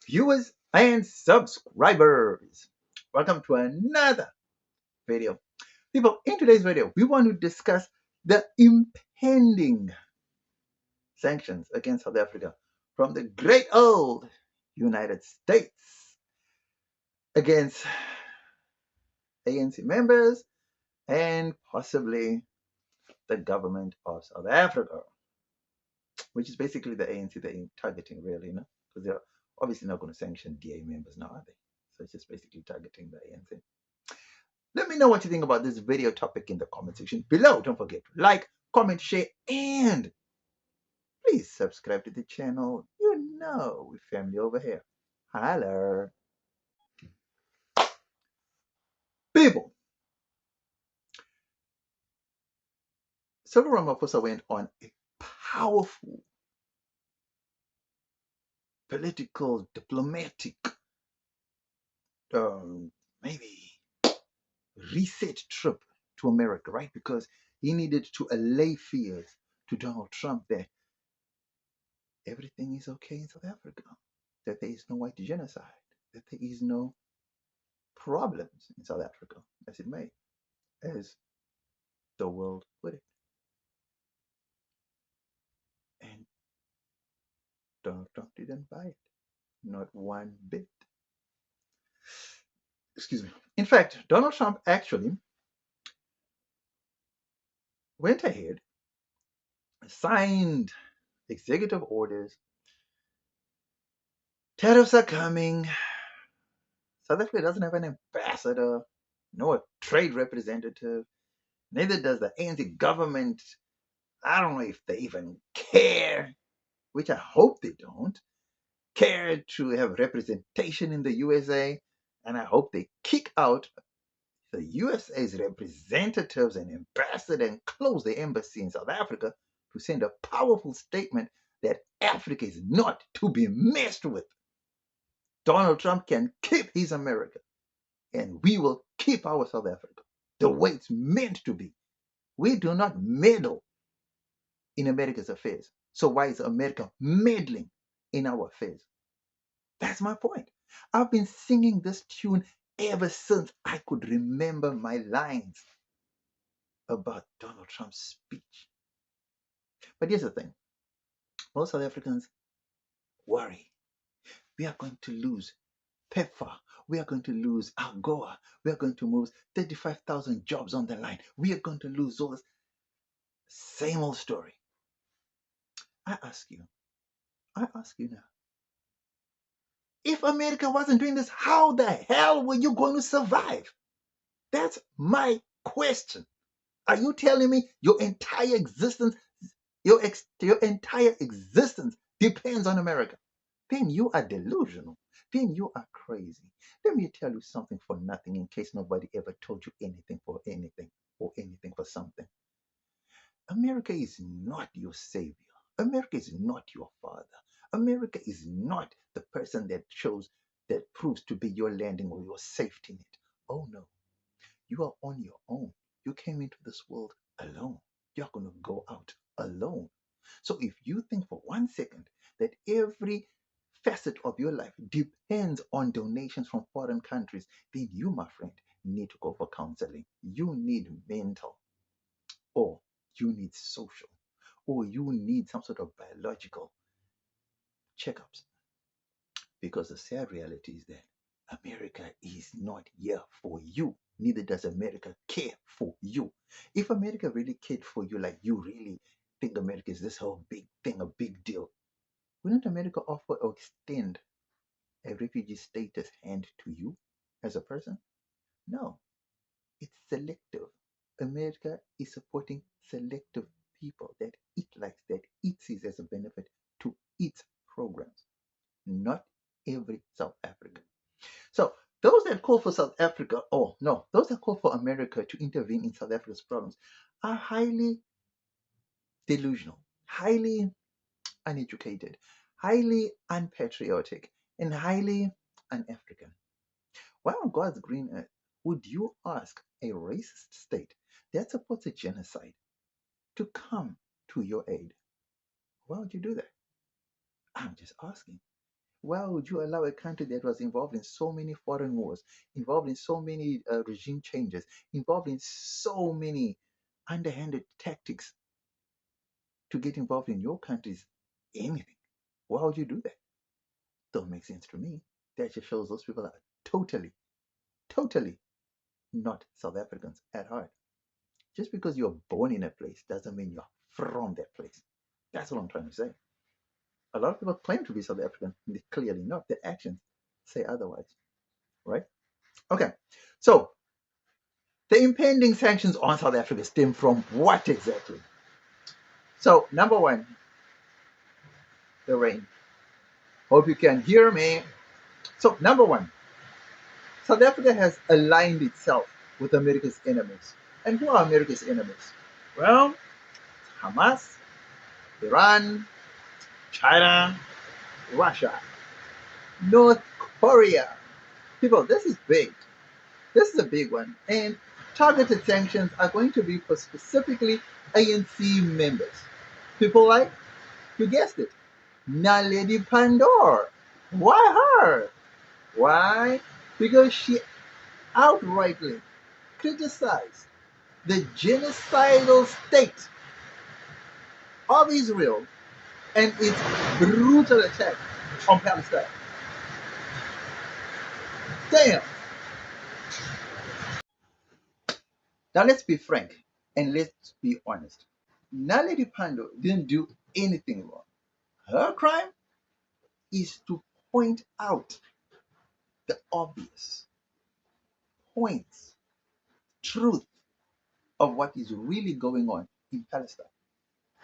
viewers and subscribers. Welcome to another video. People, in today's video, we want to discuss the impending sanctions against South Africa from the great old United States against ANC members and possibly the government of South Africa, which is basically the ANC they're targeting, really, because they're obviously not going to sanction DA members now, are they? So it's just basically targeting the ANC. Let me know what you think about this video topic in the comment section below. Don't forget to like, comment, share, and please subscribe to the channel. You know we're family over here. Holler. People, Cyril Ramaphosa went on a powerful political, diplomatic, maybe reset trip to America, right? Because he needed to allay fears to Donald Trump that everything is okay in South Africa, that there is no white genocide, that there is no problems in South Africa, as it may, as the world put it. And Donald Trump didn't buy it, not one bit. Excuse me. In fact, Donald Trump actually went ahead, signed executive orders. Tariffs are coming. South Africa doesn't have an ambassador, no trade representative. Neither does the ANC government. I don't know if they even care, which I hope they don't care to have representation in the USA. And I hope they kick out the USA's representatives and ambassador and close the embassy in South Africa to send a powerful statement that Africa is not to be messed with. Donald Trump can keep his America, and we will keep our South Africa the way it's meant to be. We do not meddle in America's affairs. So why is America meddling in our affairs? That's my point. I've been singing this tune ever since I could remember my lines about Donald Trump's speech. But here's the thing. Most South Africans worry. We are going to lose PEPFAR. We are going to lose AGOA. We are going to lose 35,000 jobs on the line. We are going to lose all this. Same old story. I ask you now. If America wasn't doing this, how the hell were you going to survive? That's my question. Are you telling me your entire existence, your entire existence depends on America? Then you are delusional. Then you are crazy. Let me tell you something for nothing in case nobody ever told you anything for anything or anything for something. America is not your savior. America is not your father. America is not the person that proves to be your landing or your safety net. Oh no. You are on your own. You came into this world alone. You're going to go out alone. So if you think for 1 second that every facet of your life depends on donations from foreign countries, then you, my friend, need to go for counseling. You need mental, or you need social, or you need some sort of biological checkups. Because the sad reality is that America is not here for you. Neither does America care for you. If America really cared for you, like you really think America is this whole big thing, a big deal, wouldn't America offer or extend a refugee status hand to you as a person? No, it's selective. America is supporting selective people that it likes, that it sees as a benefit to its programs, not every South African. So those that call for South Africa, oh no, those that call for America to intervene in South Africa's problems are highly delusional, highly uneducated, highly unpatriotic, and highly un-African. Why on God's green earth would you ask a racist state that supports a genocide to come to your aid? Why would you do that? I'm just asking. Why would you allow a country that was involved in so many foreign wars, involved in so many regime changes, involved in so many underhanded tactics to get involved in your country's anything? Why would you do that? Don't make sense to me. That just shows those people are totally, totally not South Africans at heart. Just because you're born in a place doesn't mean you're from that place. That's what I'm trying to say. A lot of people claim to be South African, and they're clearly not. Their actions say otherwise, right? Okay, so the impending sanctions on South Africa stem from what exactly? So, number one, the rain. Hope you can hear me. So, number one, South Africa has aligned itself with America's enemies. And who are America's enemies? Well, Hamas, Iran, China, Russia, North Korea. People, this is big. This is a big one. And targeted sanctions are going to be for specifically ANC members. People like, you guessed it, Naledi Pandor. Why her? Why? Because she outrightly criticized the genocidal state of Israel and its brutal attack on Palestine. Damn. Now let's be frank and let's be honest. Naledi Pandor didn't do anything wrong. Her crime is to point out the obvious points, truth of what is really going on in Palestine.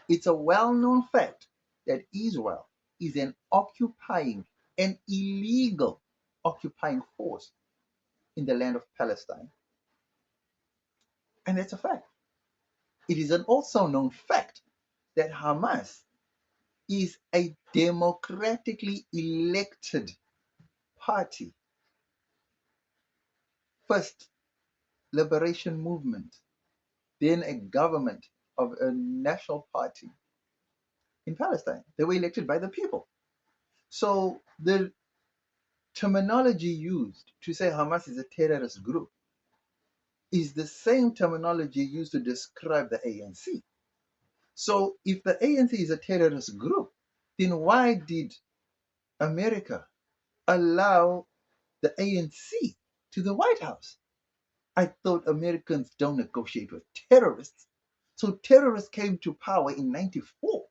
It's a well-known fact that Israel is an illegal occupying force in the land of Palestine. And that's a fact. It is an also known fact that Hamas is a democratically elected party. First, liberation movement, then a government of a national party in Palestine. They were elected by the people. So the terminology used to say Hamas is a terrorist group is the same terminology used to describe the ANC. So if the ANC is a terrorist group, then why did America allow the ANC to the White House? I thought Americans don't negotiate with terrorists. So terrorists came to power in 94.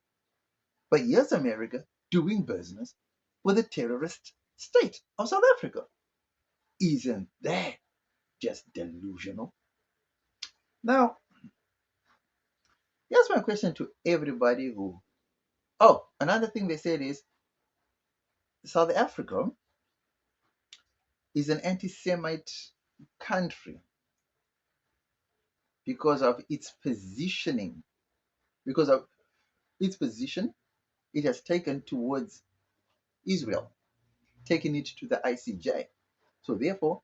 But here's America doing business with the terrorist state of South Africa. Isn't that just delusional? Now, here's my question to everybody who. Oh, another thing they said is South Africa is an anti Semite country because of its positioning. Because of its position, it has taken towards Israel, taking it to the ICJ. So, therefore,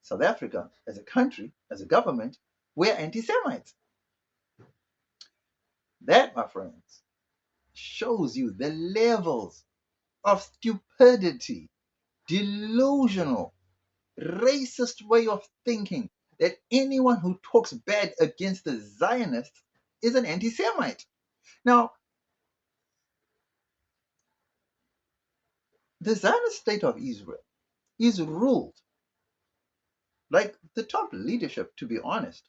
South Africa, as a country, as a government, we're anti Semites. That, my friends, shows you the levels of stupidity, delusional, racist way of thinking that anyone who talks bad against the Zionists is an anti Semite. Now, the Zionist state of Israel is ruled, like the top leadership, to be honest,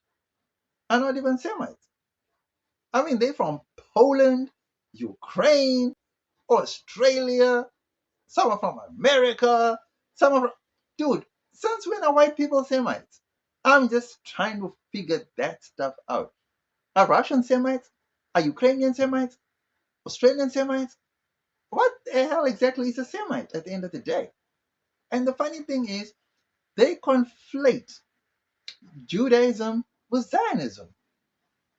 are not even Semites. I mean, they're from Poland, Ukraine, Australia, some are from America, some are from. Dude, since when are white people Semites? I'm just trying to figure that stuff out. Are Russian Semites? Are Ukrainian Semites? Australian Semites? What the hell exactly is a Semite at the end of the day? And the funny thing is, they conflate Judaism with Zionism.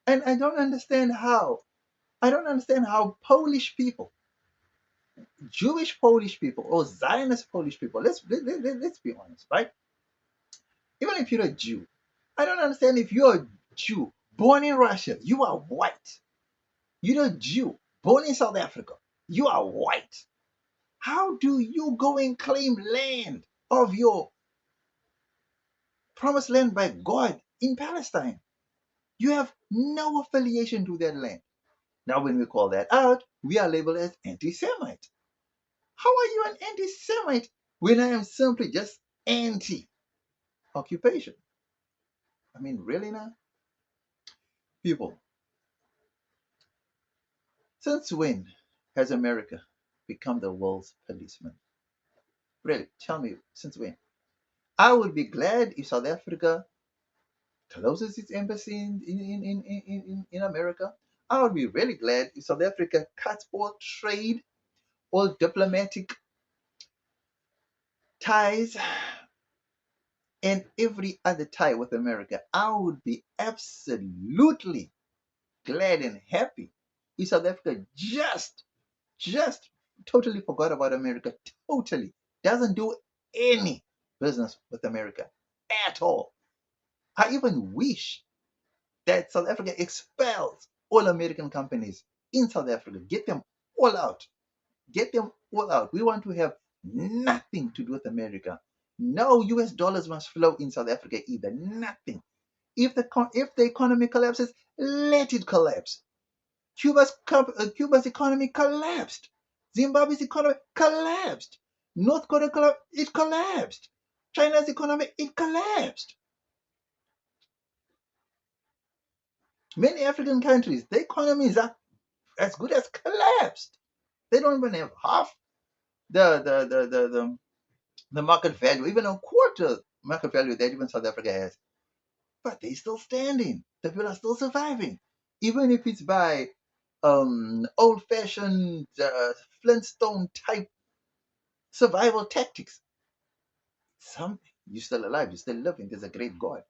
And I don't understand how. I don't understand how Polish people, Jewish Polish people, or Zionist Polish people, let's be honest, right? Even if you're a Jew, I don't understand if you're a Jew born in Russia, you are white. You're a Jew born in South Africa, you are white. How do you go and claim land of your promised land by God in Palestine? You have no affiliation to that land. Now, when we call that out, we are labeled as anti-Semite. How are you an anti-Semite when I am simply just anti-occupation? I mean, really now? People, since when has America become the world's policeman? Really, tell me, since when? I would be glad if South Africa closes its embassy in America. I would be really glad if South Africa cuts all trade, all diplomatic ties, and every other tie with America. I would be absolutely glad and happy if South Africa just totally forgot about America, totally doesn't do any business with America at all. I even wish that South Africa expels all American companies in South Africa. Get them all out. Get them all out. We want to have nothing to do with America. No US dollars must flow in South Africa either. Nothing. If the economy collapses, let it collapse. Cuba's economy collapsed. Zimbabwe's economy collapsed. North Korea it collapsed. China's economy it collapsed. Many African countries, the economies are as good as collapsed. They don't even have half the market value, even a quarter market value that even South Africa has. But they're still standing. The people are still surviving, even if it's by old-fashioned Flintstone type survival tactics. Something you're still alive, you're still living. There's a great God.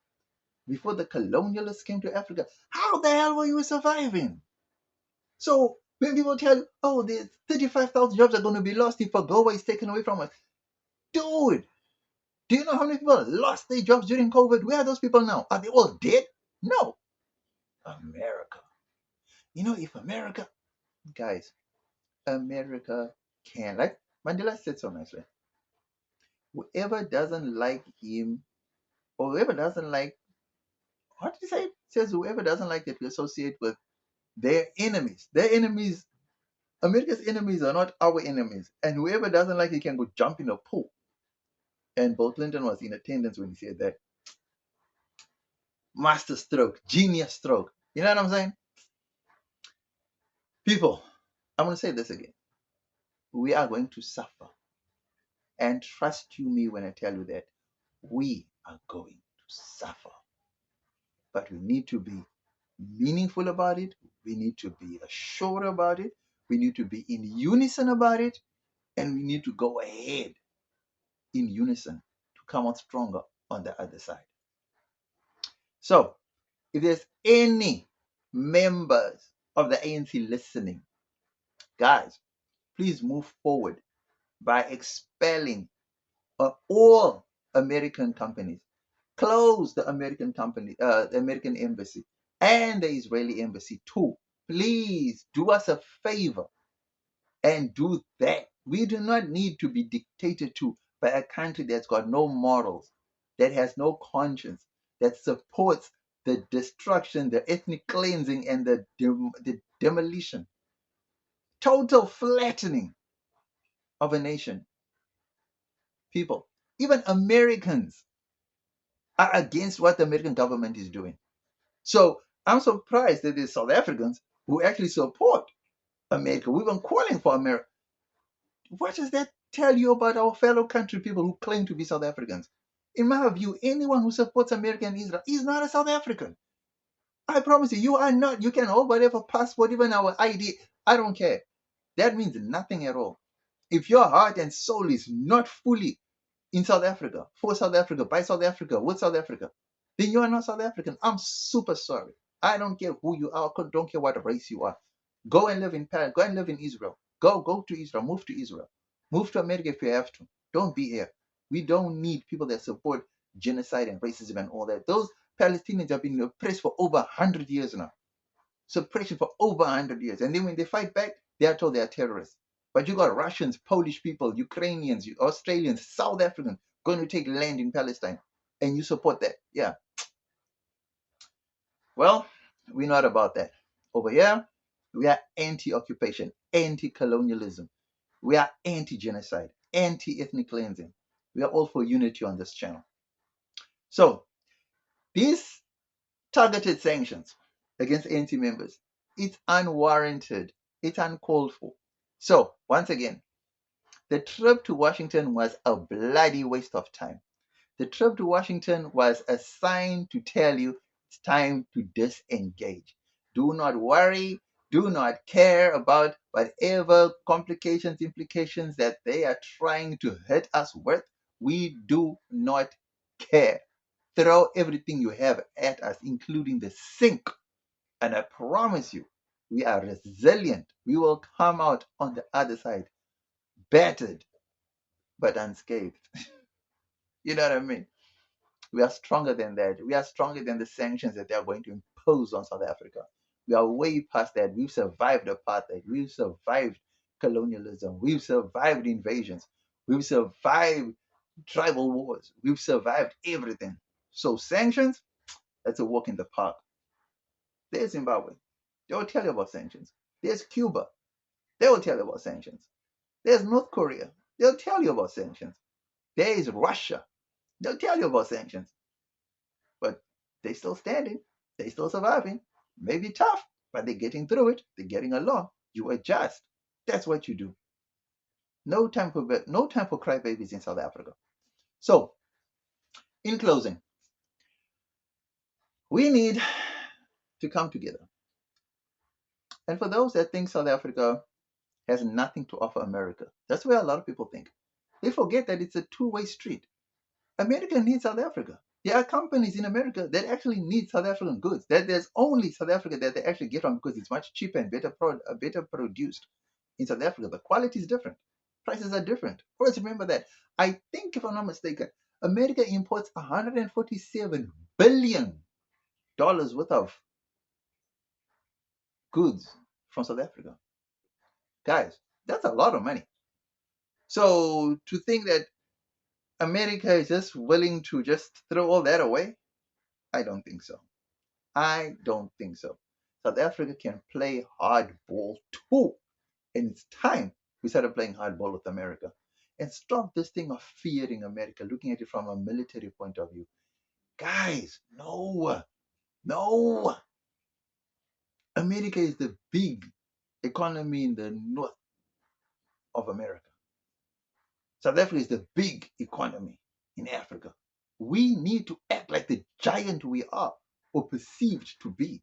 Before the colonialists came to Africa, how the hell were you surviving? So when people tell you, oh, there's 35,000 jobs are going to be lost if AGOA is taken away from us, dude, do you know how many people lost their jobs during COVID? Where are those people now? Are they all dead? No. America. You know, if America, guys, America can, like Mandela said so nicely, whoever doesn't like him, or whoever doesn't like, what did he say? It says whoever doesn't like that we associate with their enemies, America's enemies are not our enemies. And whoever doesn't like it can go jump in a pool. And Bill Clinton was in attendance when he said that. Master stroke, genius stroke. You know what I'm saying? People, I'm going to say this again. We are going to suffer. And trust you me when I tell you that we are going to suffer. But we need to be meaningful about it. We need to be assured about it. We need to be in unison about it. And we need to go ahead in unison to come out stronger on the other side. So, if there's any members of the ANC listening, guys, please move forward by expelling all American companies. Close the the American embassy and the Israeli embassy too. Please do us a favor and do that. We do not need to be dictated to by a country that's got no morals, that has no conscience, that supports the destruction, the ethnic cleansing, and the demolition, total flattening of a nation. People, even Americans are against what the American government is doing. So I'm surprised that there's South Africans who actually support America. We've been calling for America. What does that tell you about our fellow country people who claim to be South Africans? In my view, anyone who supports America and Israel is not a South African. I promise you, you are not. You can hold whatever passport, even our ID. I don't care. That means nothing at all. If your heart and soul is not fully in South Africa, for South Africa, by South Africa, with South Africa, then you are not South African. I'm super sorry. I don't care who you are. Don't care what race you are. Go and live in Paris. Go and live in Israel. Go to Israel. Move to Israel. Move to America if you have to. Don't be here. We don't need people that support genocide and racism and all that. Those Palestinians have been oppressed for over 100 years now. Suppression for over 100 years. And then when they fight back, they are told they are terrorists. But you got Russians, Polish people, Ukrainians, Australians, South Africans going to take land in Palestine, and you support that. Yeah. Well, we're not about that. Over here, we are anti-occupation, anti-colonialism. We are anti-genocide, anti-ethnic cleansing. We are all for unity on this channel. So these targeted sanctions against ANC members, it's unwarranted. It's uncalled for. So once again, the trip to Washington was a bloody waste of time. The trip to Washington was a sign to tell you it's time to disengage. Do not worry. Do not care about whatever complications, implications that they are trying to hit us with. We do not care. Throw everything you have at us, including the sink. And I promise you, we are resilient. We will come out on the other side, battered, but unscathed. You know what I mean? We are stronger than that. We are stronger than the sanctions that they are going to impose on South Africa. We are way past that. We've survived apartheid. We've survived colonialism. We've survived invasions. We've survived tribal wars. We've survived everything. So sanctions, that's a walk in the park. There's Zimbabwe. They will tell you about sanctions. There's Cuba. They will tell you about sanctions. There's North Korea. They'll tell you about sanctions. There is Russia. They'll tell you about sanctions. But they're still standing. They're still surviving. Maybe tough, but they're getting through it. They're getting along. You adjust. That's what you do. No time for crybabies in South Africa. So, in closing, we need to come together. And for those that think South Africa has nothing to offer America, that's where a lot of people think. They forget that it's a two-way street. America needs South Africa. There are companies in America that actually need South African goods. That there's only South Africa that they actually get from because it's much cheaper and better produced in South Africa. The quality is different. Prices are different. Always remember that. I think, if I'm not mistaken, America imports $147 billion worth of goods from South Africa. Guys, that's a lot of money. So to think that America is just willing to just throw all that away, I don't think so. I don't think so. South Africa can play hardball too. And it's time we started playing hardball with America. And stop this thing of fearing America, looking at it from a military point of view. Guys, no. No. America is the big economy in the north of America. South Africa is the big economy in Africa. We need to act like the giant we are, or perceived to be.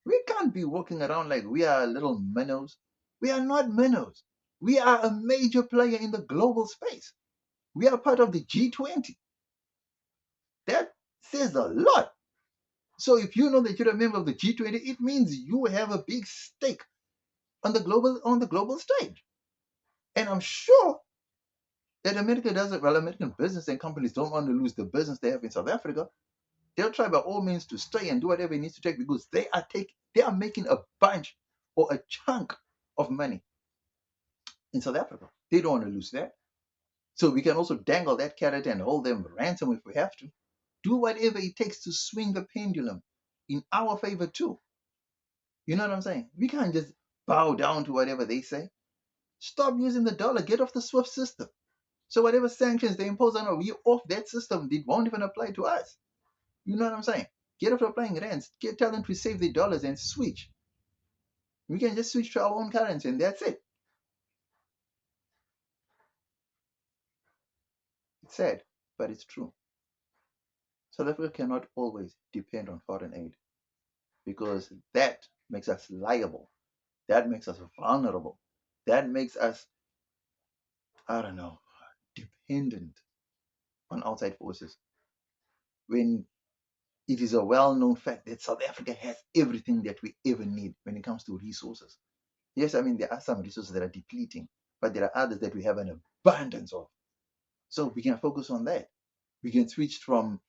We can't be walking around like we are little minnows. We are not minnows. We are a major player in the global space. We are part of the G20. That says a lot. So if you know that you're a member of the G20, it means you have a big stake on the global stage. And I'm sure that America doesn't. Well, American business and companies don't want to lose the business they have in South Africa. They'll try by all means to stay and do whatever it needs to take because they are making a bunch or a chunk of money in South Africa. They don't want to lose that. So we can also dangle that carrot and hold them ransom if we have to. Do whatever it takes to swing the pendulum in our favor too. You know what I'm saying? We can't just bow down to whatever they say. Stop using the dollar. Get off the SWIFT system. So whatever sanctions they impose on us, we off that system. It won't even apply to us. You know what I'm saying? Get off applying rands. Tell them to save their dollars and switch. We can just switch to our own currency and that's it. It's sad, but it's true. South Africa cannot always depend on foreign aid because that makes us liable. That makes us vulnerable. That makes us, I don't know, dependent on outside forces. When it is a well-known fact that South Africa has everything that we ever need when it comes to resources. Yes, I mean, there are some resources that are depleting, but there are others that we have an abundance of. So we can focus on that. We can switch from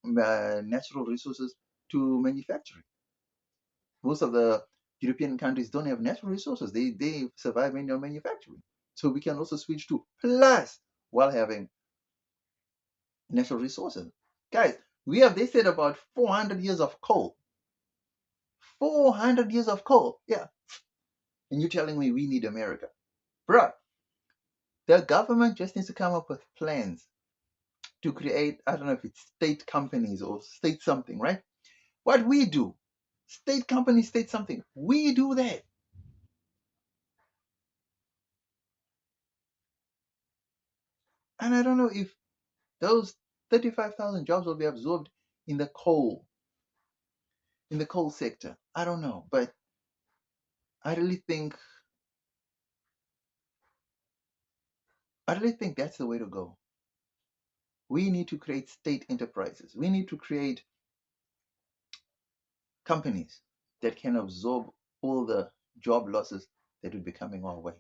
natural resources to manufacturing. Most of the European countries don't have natural resources. They survive mainly on manufacturing. So we can also switch to plus while having natural resources. Guys, they said about 400 years of coal. 400 years of coal. Yeah. And you're telling me we need America. Bruh, the government just needs to come up with plans to create, I don't know if it's state companies or state something, right? What we do, state companies, state something, we do that. And I don't know if those 35,000 jobs will be absorbed in the coal sector. I don't know, but I really think that's the way to go. We need to create state enterprises. We need to create companies that can absorb all the job losses that will be coming our way.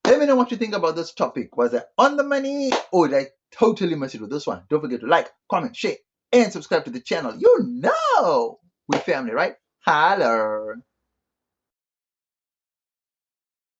Let me know what you think about this topic. Was I on the money or did I totally miss it with this one? Don't forget to like, comment, share, and subscribe to the channel. You know we're family, right? Holler.